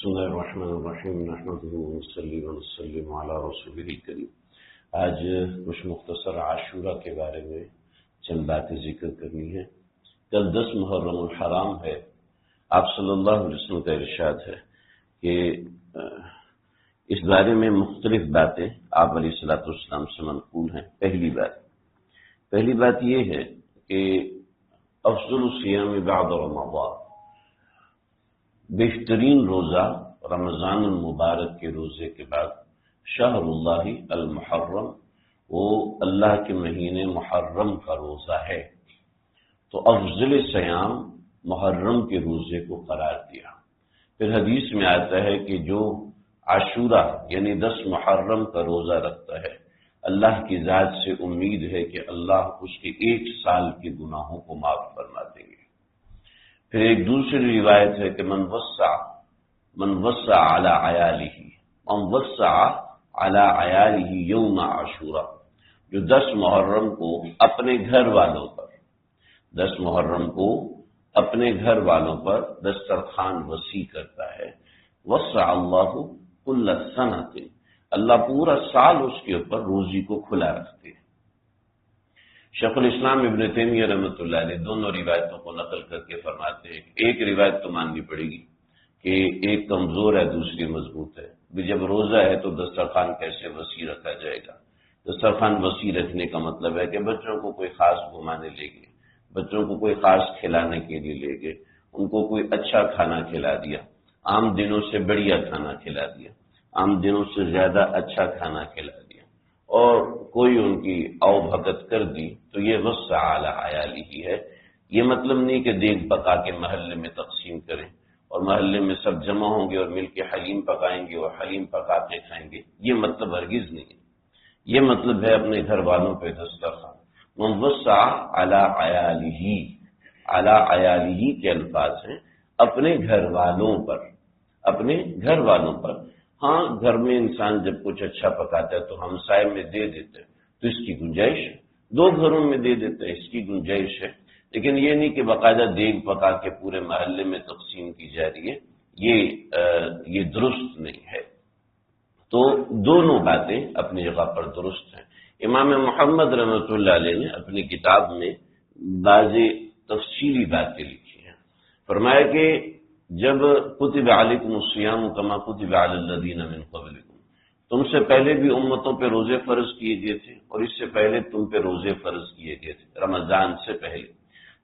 بسم اللہ الرحمن الرحیم نحمده ونصلی ونسلم علی رسوله الکریم۔ آج کچھ مختصر عاشورہ کے بارے میں چند باتیں ذکر کرنی ہے۔ کل 10 محرم الحرام ہے۔ آپ صلی اللہ علیہ وسلم کا ارشاد ہے کہ اس بارے میں مختلف باتیں آپ علیہ الصلوۃ والسلام سے منقول ہیں۔ پہلی بات یہ ہے کہ افضل الصیام بعد رمضان، بہترین روزہ رمضان المبارک کے روزے کے بعد شہر اللہ المحرم، وہ اللہ کے مہینے محرم کا روزہ ہے، تو افضل صیام محرم کے روزے کو قرار دیا۔ پھر حدیث میں آتا ہے کہ جو عاشورہ یعنی 10 محرم کا روزہ رکھتا ہے، اللہ کی ذات سے امید ہے کہ اللہ اس کے 1 سال کے گناہوں کو معاف فرما دیں گے۔ پھر ایک دوسری روایت ہے کہ من وسع علی عیالہ یوم عاشورہ، جو 10 محرم کو اپنے گھر والوں پر دسترخوان وسیع کرتا ہے، وسع اللہ کل سنۃ، اللہ پورا سال اس کے اوپر روزی کو کھلا رکھتے ہیں۔ شیخ الاسلام ابن تیمیہ رحمۃ اللہ علیہ دونوں روایتوں کو نقل کر کے فرماتے ہیں، ایک روایت تو ماننی پڑے گی کہ ایک کمزور ہے، دوسری مضبوط ہے۔ جب روزہ ہے تو دسترخوان کیسے وسیع رکھا جائے گا؟ دسترخوان وسیع رکھنے کا مطلب ہے کہ بچوں کو کوئی خاص گھمانے لے گئے، بچوں کو کوئی خاص کھلانے کے لیے لے گئے، ان کو کوئی اچھا کھانا کھلا دیا، عام دنوں سے بڑھیا کھانا کھلا دیا، عام دنوں سے زیادہ اچھا کھانا کھلا دیا، اور کوئی ان کی او بھگت کر دی، تو یہ وسع علی عیالہ ہی ہے۔ یہ مطلب نہیں کہ دیگ پکا کے محلے میں تقسیم کریں اور محلے میں سب جمع ہوں گے اور مل کے حلیم پکائیں گے اور حلیم پکا کے کھائیں گے، یہ مطلب ہرگز نہیں ہے۔ یہ مطلب ہے اپنے گھر والوں پہ دسترخوان۔ من وسع علی عیالہ کے الفاظ ہیں اپنے گھر والوں پر۔ ہاں، گھر میں انسان جب کچھ اچھا پکاتا ہے تو ہمسائے میں دے دیتے ہیں، تو اس کی گنجائش ہے، 2 گھروں میں دے دیتے ہیں، اس کی گنجائش ہے، لیکن یہ نہیں کہ باقاعدہ دیگ پکا کے پورے محلے میں تقسیم کی جا رہی ہے، یہ درست نہیں ہے۔ تو دونوں باتیں اپنی جگہ پر درست ہیں۔ امام محمد رحمۃ اللہ علیہ نے اپنی کتاب میں بعض تفصیلی باتیں لکھی ہیں۔ فرمایا کہ جب کتب علیکم الصیام کما کتب علی الذین من قبلکم، تم سے پہلے بھی امتوں پہ روزے فرض کیے گئے تھے اور اس سے پہلے تم پہ روزے فرض کیے گئے تھے، رمضان سے پہلے۔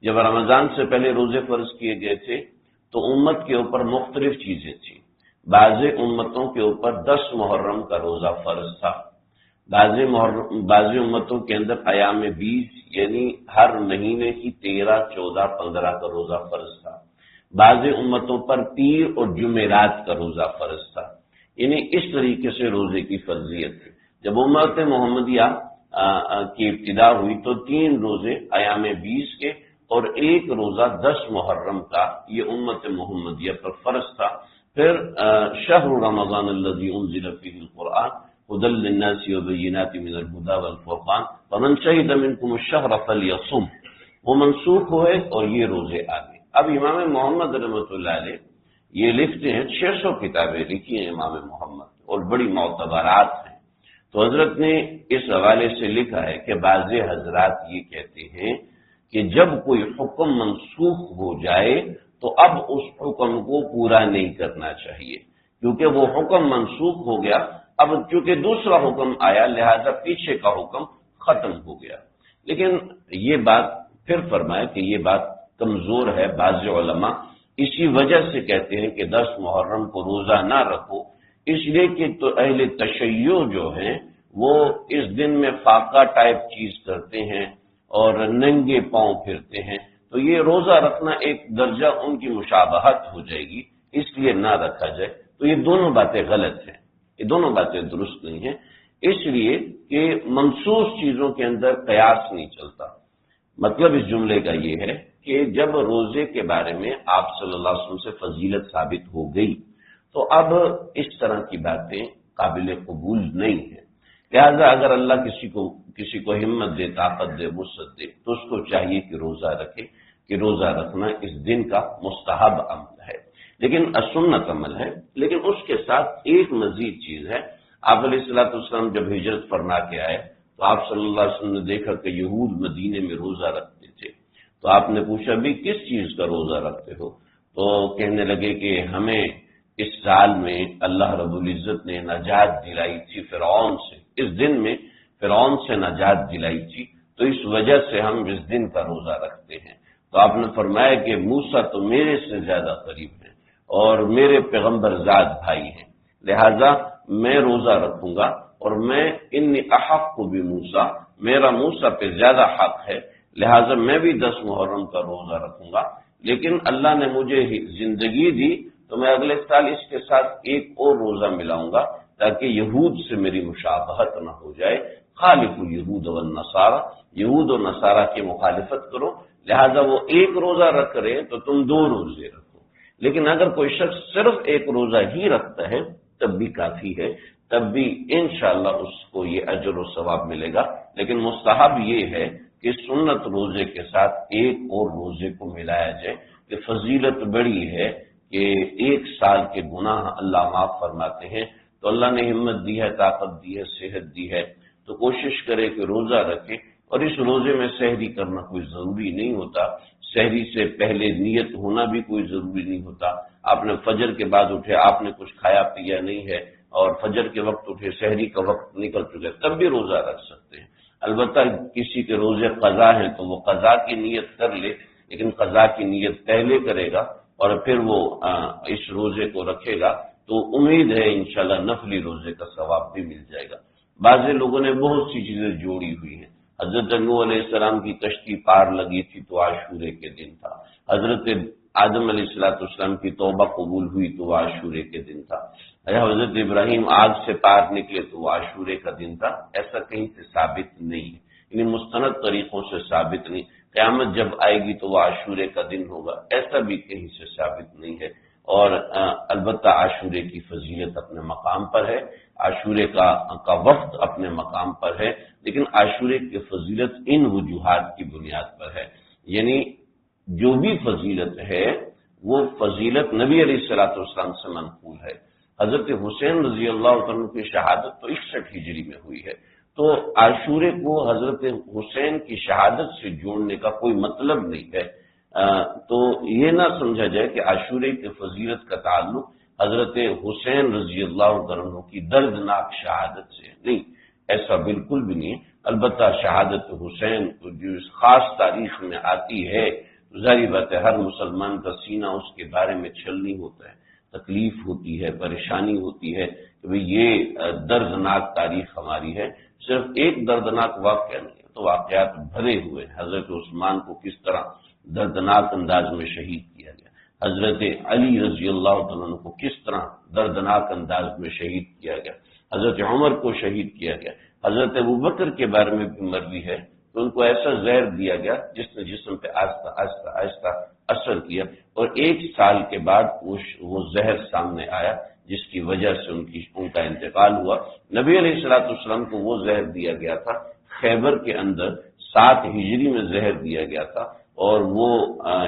جب رمضان سے پہلے روزے فرض کیے گئے تھے تو امت کے اوپر مختلف چیزیں تھیں۔ بعض امتوں کے اوپر 10 محرم کا روزہ فرض تھا، بعض امتوں کے اندر ایام 20 یعنی ہر مہینے کی 13، 14، 15 کا روزہ فرض تھا، بعض امتوں پر پیر اور جمعرات کا روزہ فرض تھا۔ یعنی اس طریقے سے روزے کی فرضیت تھی۔ جب امت محمدیہ کی ابتدا ہوئی تو 3 روزے ایام 20 کے اور 1 روزہ 10 محرم کا یہ امت محمدیہ پر فرض تھا۔ پھر شہر رمضان الذی انزل فیہ القرآن ھدی للناس وبینات من الھدی والفرقان فمن شہد منکم الشہر فلیصم، وہ منسوخ ہوئے اور یہ روزے آ گئے۔ اب امام محمد رحمۃ اللہ علیہ یہ لکھتے ہیں، 600 کتابیں لکھی ہیں امام محمد اور بڑی معتبرات ہیں۔ تو حضرت نے اس حوالے سے لکھا ہے کہ بعض حضرات یہ کہتے ہیں کہ جب کوئی حکم منسوخ ہو جائے تو اب اس حکم کو پورا نہیں کرنا چاہیے، کیونکہ وہ حکم منسوخ ہو گیا، اب چونکہ دوسرا حکم آیا لہذا پیچھے کا حکم ختم ہو گیا۔ لیکن یہ بات پھر فرمایا کہ یہ بات کمزور ہے، بعض علماء اسی وجہ سے کہتے ہیں کہ 10 محرم کو روزہ نہ رکھو، اس لیے کہ تو اہل تشیع جو ہیں وہ اس دن میں فاقہ ٹائپ چیز کرتے ہیں اور ننگے پاؤں پھرتے ہیں، تو یہ روزہ رکھنا ایک درجہ ان کی مشابہت ہو جائے گی، اس لیے نہ رکھا جائے۔ تو یہ دونوں باتیں غلط ہیں، یہ دونوں باتیں درست نہیں ہیں، اس لیے کہ منسوخ چیزوں کے اندر قیاس نہیں چلتا۔ مطلب اس جملے کا یہ ہے کہ جب روزے کے بارے میں آپ صلی اللہ علیہ وسلم سے فضیلت ثابت ہو گئی تو اب اس طرح کی باتیں قابل قبول نہیں ہیں۔ لہذا اگر اللہ کسی کو ہمت دے، طاقت دے، وسعت دے تو اس کو چاہیے کہ روزہ رکھے، کہ روزہ رکھنا اس دن کا مستحب عمل ہے، لیکن سنت عمل ہے، لیکن ساتھ ایک مزید چیز ہے، آپ علیہ الصلوۃ والسلام جب ہجرت فرما کے آئے تو آپ صلی اللہ علیہ وسلم نے دیکھا کہ یہود مدینے میں روزہ رکھتے تھے، تو آپ نے پوچھا بھی کس چیز کا روزہ رکھتے ہو؟ تو کہنے لگے کہ ہمیں اس سال میں اللہ رب العزت نے نجات دلائی تھی فرعون سے، اس دن میں فرعون سے نجات دلائی تھی، تو اس وجہ سے ہم اس دن کا روزہ رکھتے ہیں۔ تو آپ نے فرمایا کہ موسیٰ تو میرے سے زیادہ قریب ہیں اور میرے پیغمبر ذات بھائی ہیں، لہذا میں روزہ رکھوں گا، اور میں انی احق بھی موسیٰ، میرا موسیٰ پہ زیادہ حق ہے، لہذا میں بھی 10 محرم کا روزہ رکھوں گا، لیکن اللہ نے مجھے زندگی دی تو میں اگلے سال اس کے ساتھ ایک اور روزہ ملاؤں گا تاکہ یہود سے میری مشابہت نہ ہو جائے، خالف الیہود والنصارى، یہود و نصارہ کی مخالفت کرو، لہذا وہ ایک روزہ رکھ رہے تو تم 2 روزے رکھو، لیکن اگر کوئی شخص صرف ایک روزہ ہی رکھتا ہے تب بھی کافی ہے، تب بھی انشاءاللہ اس کو یہ اجر و ثواب ملے گا، لیکن مستحب یہ ہے کہ سنت روزے کے ساتھ ایک اور روزے کو ملایا جائے، کہ فضیلت بڑی ہے کہ 1 سال کے گناہ اللہ معاف فرماتے ہیں، تو اللہ نے ہمت دی ہے، طاقت دی ہے، صحت دی ہے، تو کوشش کرے کہ روزہ رکھے، اور اس روزے میں سحری کرنا کوئی ضروری نہیں ہوتا، سحری سے پہلے نیت ہونا بھی کوئی ضروری نہیں ہوتا، آپ نے فجر کے بعد اٹھے، آپ نے کچھ کھایا پیا نہیں ہے اور فجر کے وقت اٹھے، سحری کا وقت نکل چکے، تب بھی روزہ رکھ سکتے ہیں۔ البتہ کسی کے روزے قضا ہیں تو وہ قضا کی نیت کر لے، لیکن قضا کی نیت پہلے کرے گا اور پھر وہ اس روزے کو رکھے گا تو امید ہے انشاءاللہ نفلی روزے کا ثواب بھی مل جائے گا۔ بعض لوگوں نے بہت سی چیزیں جوڑی ہوئی ہیں، حضرت نوح علیہ السلام کی کشتی پار لگی تھی تو عاشورے کے دن تھا، حضرت آدم علیہ السلام کی توبہ قبول ہوئی تو وہ عاشورے کے دن تھا، حضرت ابراہیم آگ سے پار نکلے تو وہ عاشورے کا دن تھا، ایسا کہیں سے ثابت نہیں ہے، یعنی مستند طریقوں سے ثابت نہیں، قیامت جب آئے گی تو وہ عاشورے کا دن ہوگا، ایسا بھی کہیں سے ثابت نہیں ہے، اور البتہ عاشورے کی فضیلت اپنے مقام پر ہے، عاشورے کا وقت اپنے مقام پر ہے، لیکن عاشورے کی فضیلت ان وجوہات کی بنیاد پر ہے، یعنی جو بھی فضیلت ہے وہ فضیلت نبی علیہ الصلوۃ والسلام سے منقول ہے۔ حضرت حسین رضی اللہ عنہ کی شہادت تو 61 ہجری میں ہوئی ہے، تو عاشورے کو حضرت حسین کی شہادت سے جوڑنے کا کوئی مطلب نہیں ہے، تو یہ نہ سمجھا جائے کہ عاشورے کی فضیلت کا تعلق حضرت حسین رضی اللہ عنہ کی دردناک شہادت سے نہیں، ایسا بالکل بھی نہیں، البتہ شہادت حسین جو اس خاص تاریخ میں آتی ہے، ظاہر بات ہے ہر مسلمان کا سینہ اس کے بارے میں چھلنی ہوتا ہے، تکلیف ہوتی ہے، پریشانی ہوتی ہے کہ بھئی یہ دردناک تاریخ ہماری ہے، صرف ایک دردناک واقعہ نہیں ہے، تو واقعات بھرے ہوئے ہیں، حضرت عثمان کو کس طرح دردناک انداز میں شہید کیا گیا، حضرت علی رضی اللہ عنہ کو کس طرح دردناک انداز میں شہید کیا گیا، حضرت عمر کو شہید کیا گیا، حضرت ابوبکر کے بارے میں بھی مروی ہے تو ان کو ایسا زہر دیا گیا جس نے جسم پہ آہستہ آہستہ آہستہ اثر کیا، اور 1 سال کے بعد وہ زہر سامنے آیا جس کی وجہ سے ان کا انتقال ہوا۔ نبی علیہ الصلوۃ والسلام کو وہ زہر دیا گیا تھا، خیبر کے اندر 7 ہجری میں زہر دیا گیا تھا، اور وہ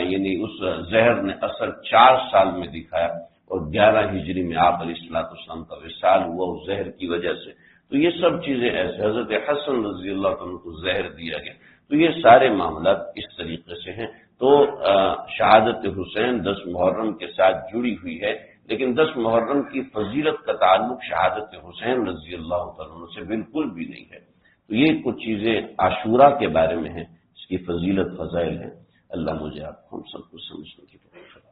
یعنی اس زہر نے اثر 4 سال میں دکھایا، اور 11 ہجری میں آپ علیہ الصلوۃ والسلام کا وصال ہوا اس زہر کی وجہ سے۔ تو یہ سب چیزیں ایسے، حضرت حسن رضی اللہ عنہ کو زہر دیا گیا، تو یہ سارے معاملات اس طریقے سے ہیں۔ تو شہادت حسین 10 محرم کے ساتھ جڑی ہوئی ہے، لیکن 10 محرم کی فضیلت کا تعلق شہادت حسین رضی اللہ عنہ سے بالکل بھی نہیں ہے۔ تو یہ کچھ چیزیں عاشورہ کے بارے میں ہیں، اس کی فضیلت فضائل ہیں، اللہ مجھے آپ کو ہم سب کو سمجھنے کی توفیق عطا فرمائے۔